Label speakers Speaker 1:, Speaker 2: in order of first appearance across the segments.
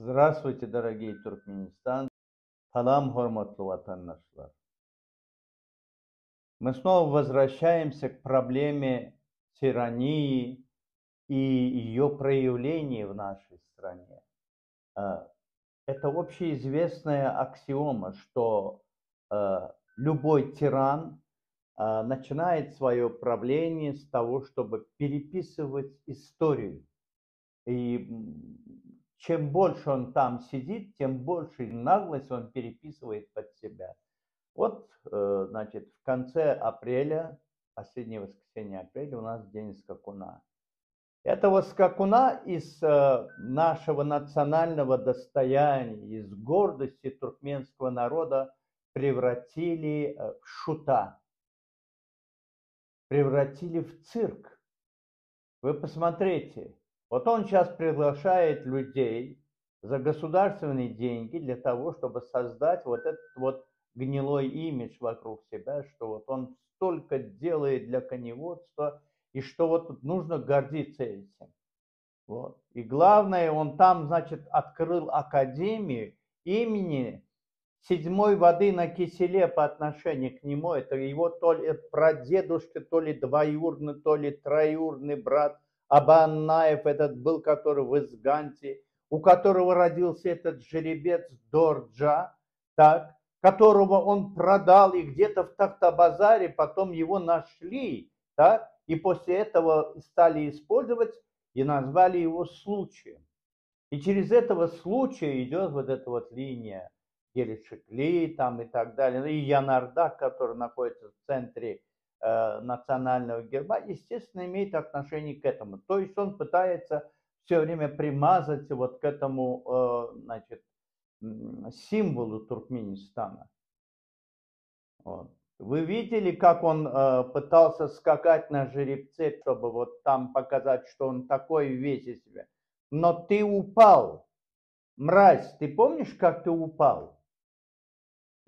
Speaker 1: Здравствуйте, дорогие Туркменистан. Салам, хорматлы ватандашлар. Мы снова возвращаемся к проблеме тирании и ее проявлений в нашей стране. Это общеизвестная аксиома, что любой тиран начинает свое правление с того, чтобы переписывать историю. И чем больше он там сидит, тем больше наглость он переписывает под себя. Вот, значит, в конце апреля, последнее воскресенье апреля, у нас день скакуна. Этого скакуна из нашего национального достояния, из гордости туркменского народа превратили в шута, превратили в цирк. Вы посмотрите, вот он сейчас приглашает людей за государственные деньги для того, чтобы создать вот этот вот гнилой имидж вокруг себя, что вот он столько делает для коневодства, и что вот нужно гордиться этим. Вот. И главное, он там, значит, открыл академию имени седьмой воды на киселе по отношению к нему. Это его то ли прадедушка, то ли двоюродный, то ли троюродный брат Абаннаев, этот был, который в Изганте, у которого родился этот жеребец Дорджа, так, которого он продал, и где-то в Тахтабазаре потом его нашли, так, и после этого стали использовать и назвали его случаем. И через этого случая идет вот эта вот линия Гелишекли там и так далее, и Янардак, который находится в центре национального герба, естественно, имеет отношение к этому. То есть он пытается все время примазать вот к этому, значит, символу Туркменистана. Вот. Вы видели, как он пытался скакать на жеребце, чтобы вот там показать, что он такой весь из себя. Но ты упал, мразь, ты помнишь, как ты упал?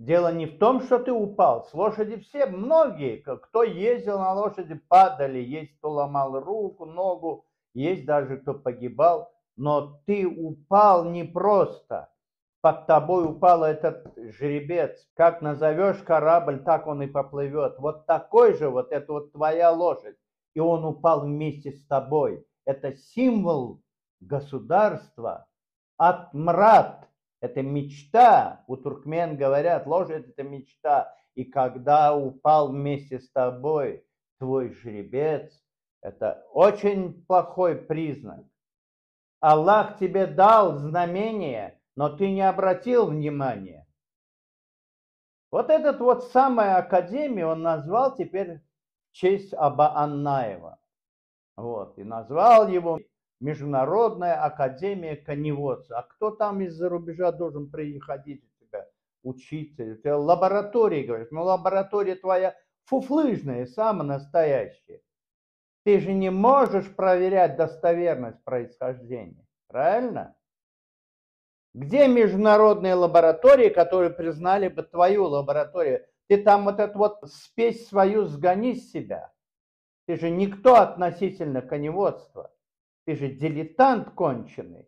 Speaker 1: Дело не в том, что ты упал. С лошади все, многие, кто ездил на лошади, падали. Есть кто ломал руку, ногу, есть даже кто погибал. Но ты упал не просто. Под тобой упал этот жеребец. Как назовешь корабль, так он и поплывет. Вот такой же, вот это вот твоя лошадь. И он упал вместе с тобой. Это символ государства. Атмрат. Это мечта. У туркмен говорят, лошадь это мечта. И когда упал вместе с тобой твой жеребец, это очень плохой признак. Аллах тебе дал знамение, но ты не обратил внимания. Вот этот вот самая академия он назвал теперь в честь Аба Аннаева. Вот, и назвал его Международная академия коневодства. А кто там из-за рубежа должен приходить у тебя учиться? У тебя лаборатория, говорит. Ну, лаборатория твоя фуфлыжная, самая настоящая. Ты же не можешь проверять достоверность происхождения. Правильно? Где международные лаборатории, которые признали бы твою лабораторию? Ты там вот эту вот спесь свою сгони с себя. Ты же никто относительно коневодства. Ты же дилетант конченый.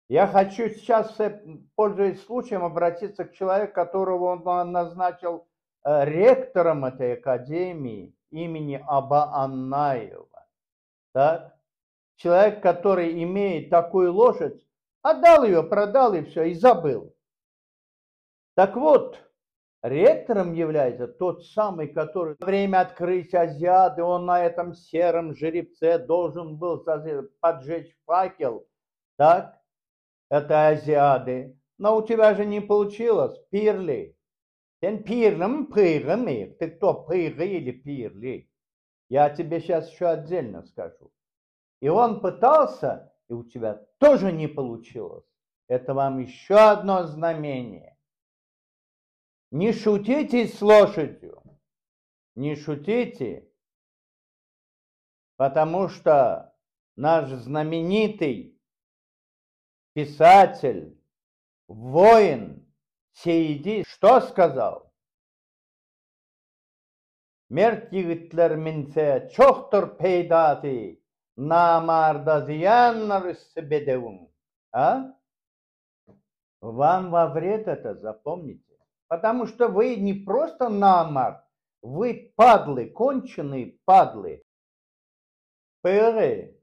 Speaker 1: Я хочу сейчас, пользуясь случаем, обратиться к человеку, которого он назначил ректором этой академии имени Аба Аннаева. Так? Человек, который имеет такую лошадь, отдал ее, продал и все, и забыл. Так вот, ректором является тот самый, который во время открытия Азиады, он на этом сером жеребце должен был поджечь факел, так, это Азиады. Но у тебя же не получилось, пирли. Ты кто, пыры или пирли? Я тебе сейчас еще отдельно скажу. И он пытался, и у тебя тоже не получилось. Это вам еще одно знамение. Не шутите с лошадью, не шутите, потому что наш знаменитый писатель, воин Сейди, что сказал? Mert yigitler minse çoktur peydati, namarda ziyanlar bedevun. А? Вам во вред это, запомните. Потому что вы не просто намард, вы падлы, конченые падлы. Пэрэ,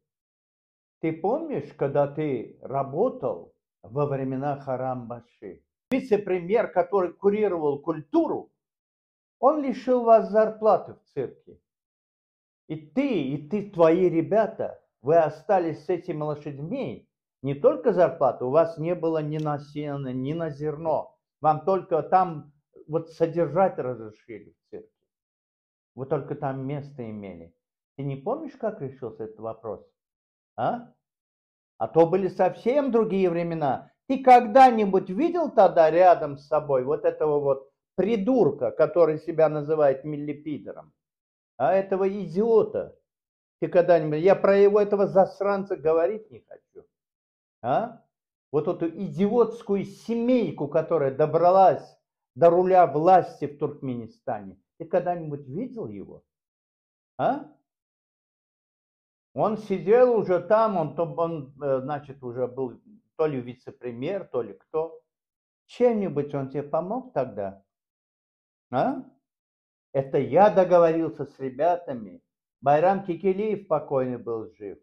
Speaker 1: ты помнишь, когда ты работал во времена Харам-Баши? Вице-премьер, который курировал культуру, он лишил вас зарплаты в цирке. Твои ребята, вы остались с этими лошадьми. Не только зарплату, у вас не было ни на сено, ни на зерно. Вам только там вот содержать разрешили в цирке. Вы только там место имели. Ты не помнишь, как решился этот вопрос? А? А то были совсем другие времена. Ты когда-нибудь видел тогда рядом с собой вот этого вот придурка, который себя называет миллипидером? А этого идиота? Ты когда-нибудь... Я про его этого засранца говорить не хочу. А? Вот эту идиотскую семейку, которая добралась до руля власти в Туркменистане. Ты когда-нибудь видел его? А? Он сидел уже там, значит, уже был то ли вице-премьер, то ли кто. Чем-нибудь он тебе помог тогда? А? Это я договорился с ребятами. Байрам Кекелиев покойный был жив.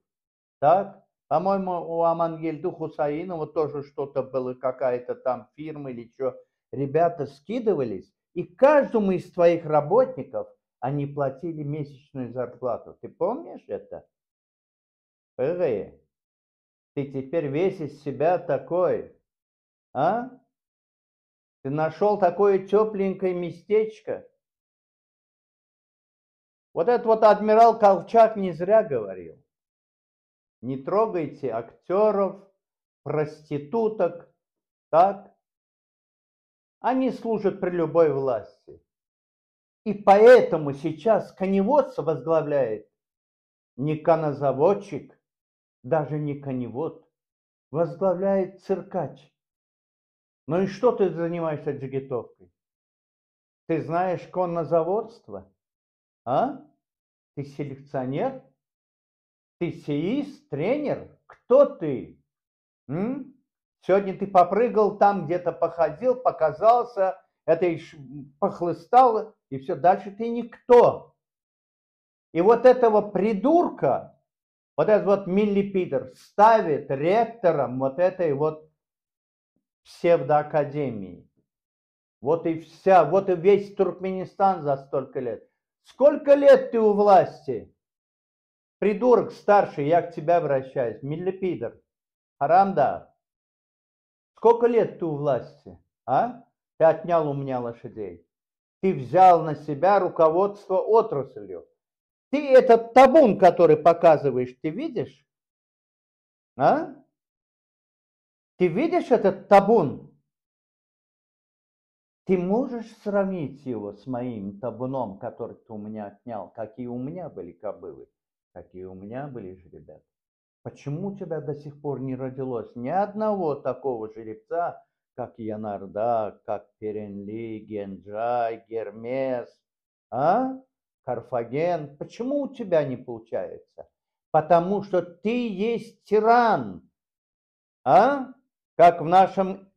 Speaker 1: Так? По-моему, у Амангельду Хусаинова тоже что-то было, какая-то там фирма или что. Ребята скидывались, и каждому из твоих работников они платили месячную зарплату. Ты помнишь это? Ты теперь весь из себя такой, а? Ты нашел такое тепленькое местечко. Вот этот вот адмирал Колчак не зря говорил. Не трогайте актеров, проституток, так? Они служат при любой власти. И поэтому сейчас коневодство возглавляет не конозаводчик, даже не коневод, возглавляет циркач. Ну и что ты занимаешься джигитовкой? Ты знаешь коннозаводство? А? Ты селекционер? Ты сеист, тренер? Кто ты? Сегодня ты попрыгал там, где-то походил, показался, это похлыстало, и все, дальше ты никто. И вот этого придурка, вот этот вот миллипидер, ставит ректором вот этой вот псевдоакадемии. Вот и вся, вот и весь Туркменистан за столько лет. Сколько лет ты у власти? Придурок старший, я к тебе обращаюсь, миллипидер, Харамда. Сколько лет ты у власти, а? Ты отнял у меня лошадей. Ты взял на себя руководство отраслью. Ты этот табун, который показываешь, ты видишь? А? Ты видишь этот табун? Ты можешь сравнить его с моим табуном, который ты у меня отнял? Какие у меня были кобылы, какие у меня были жеребята? Почему у тебя до сих пор не родилось ни одного такого жеребца, как Янарда, как Перенли, Генджай, Гермес, а? Карфаген? Почему у тебя не получается? Потому что ты есть тиран, а? Как в нашем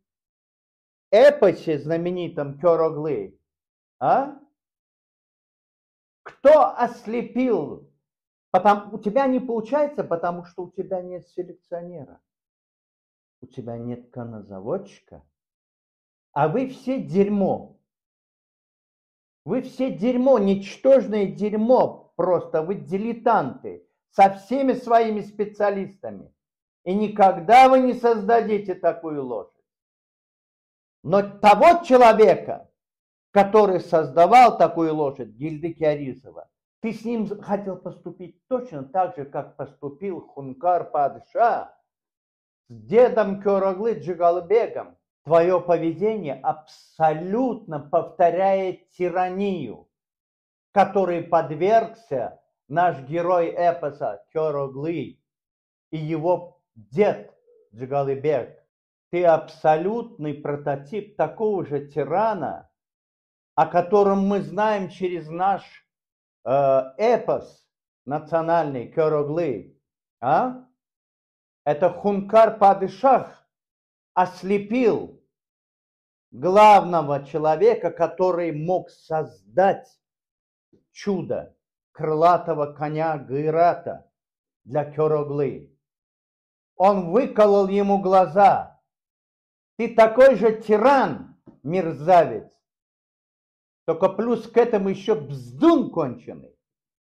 Speaker 1: эпосе знаменитом Кёроглы, а? Кто ослепил? У тебя не получается, потому что у тебя нет селекционера. У тебя нет конозаводчика, а вы все дерьмо. Вы все дерьмо, ничтожное дерьмо просто, вы дилетанты со всеми своими специалистами. И никогда вы не создадите такую лошадь. Но того человека, который создавал такую лошадь, Гильдыки Аризова, ты с ним хотел поступить точно так же, как поступил Хункар Падша с дедом Кёроглы Джигалбегом. Твое поведение абсолютно повторяет тиранию, которой подвергся наш герой эпоса Кёроглы и его дед Джигалбег. Ты абсолютный прототип такого же тирана, о котором мы знаем через наш эпос национальный Кёроглы. А? Это Хункар Падишах ослепил главного человека, который мог создать чудо крылатого коня Гайрата для Кёроглы. Он выколол ему глаза. Ты такой же тиран, мерзавец. Только плюс к этому еще бздун конченый.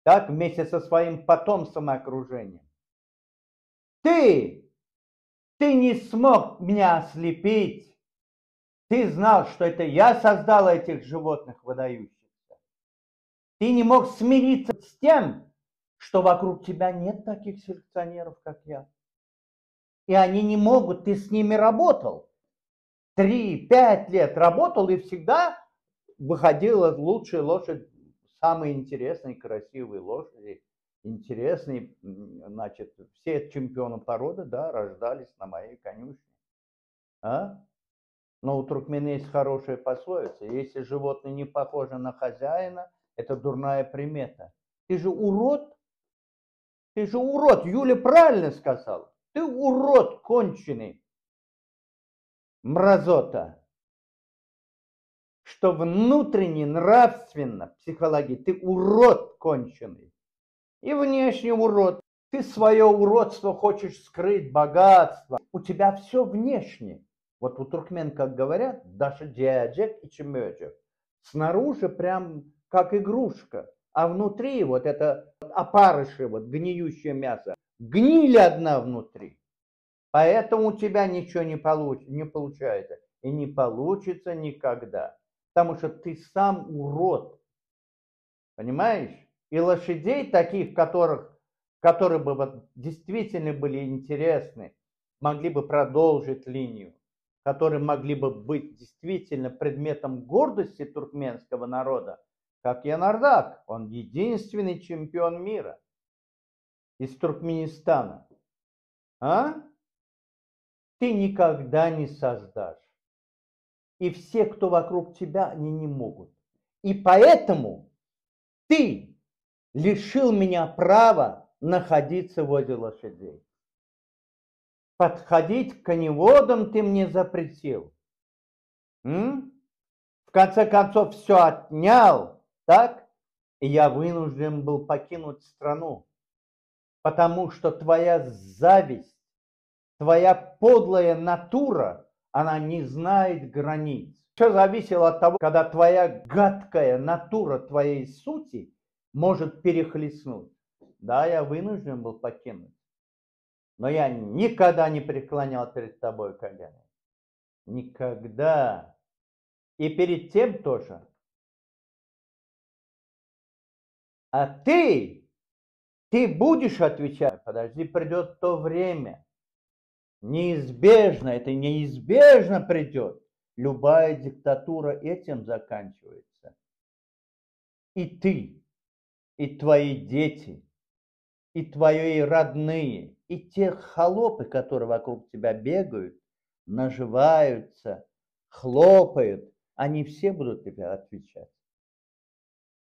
Speaker 1: Так, вместе со своим потомством и окружением. Ты не смог меня ослепить. Ты знал, что это я создал этих животных выдающихся. Ты не мог смириться с тем, что вокруг тебя нет таких селекционеров, как я. И они не могут, ты с ними работал. 3-5 лет работал и всегда выходила лучшая лошадь, самые интересные, красивые лошади. Интересные, значит, все чемпионы породы, да, рождались на моей конюшне. А? Но у туркмен есть хорошая пословица. Если животное не похоже на хозяина, это дурная примета. Ты же урод. Ты же урод. Юля правильно сказала. Ты урод конченый. Мразота. Что внутренне, нравственно, психологии, ты урод конченый. И внешне урод. Ты свое уродство хочешь скрыть, богатство. У тебя все внешне. Вот у туркмен, как говорят, даже диаджек и чемёджек. Снаружи прям как игрушка. А внутри вот это опарыши, вот гниющее мясо. Гниль одна внутри. Поэтому у тебя ничего не получается. И не получится никогда. Потому что ты сам урод. Понимаешь? И лошадей таких, которые бы вот действительно были интересны, могли бы продолжить линию, которые могли бы быть действительно предметом гордости туркменского народа, как Янардак. Он единственный чемпион мира из Туркменистана. А? Ты никогда не создашь. И все, кто вокруг тебя, они не могут. И поэтому ты лишил меня права находиться возле лошадей. Подходить к коневодам ты мне запретил. В конце концов, все отнял, так? И я вынужден был покинуть страну. Потому что твоя зависть, твоя подлая натура, она не знает границ. Все зависело от того, когда твоя гадкая натура твоей сути может перехлестнуть. Да, я вынужден был покинуть. Но я никогда не преклонял перед тобой колено. Никогда. И перед тем тоже. А ты будешь отвечать. Подожди, придет то время. Неизбежно, это неизбежно придет. Любая диктатура этим заканчивается. И ты, и твои дети, и твои родные, и те холопы, которые вокруг тебя бегают, наживаются, хлопают, они все будут тебе отвечать.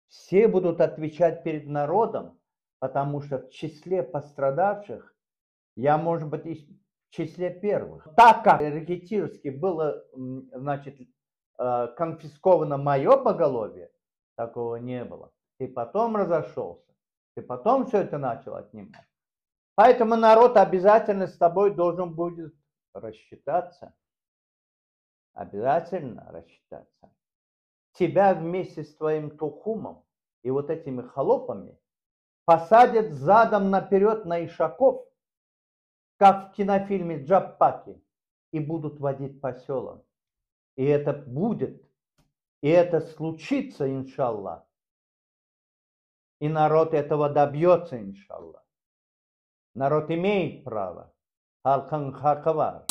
Speaker 1: Все будут отвечать перед народом, потому что в числе пострадавших я, может быть, и в числе первых. Так как рекетирски было, значит, конфисковано мое поголовье, такого не было. Ты потом разошелся, ты потом все это начал отнимать. Поэтому народ обязательно с тобой должен будет рассчитаться. Обязательно рассчитаться. Тебя вместе с твоим тухумом и вот этими холопами посадят задом наперед на ишаков, как в кинофильме Джаппаки, и будут водить по селам. И это будет, и это случится, иншаллах. И народ этого добьется, иншаллах. Народ имеет право. Халкан хакава.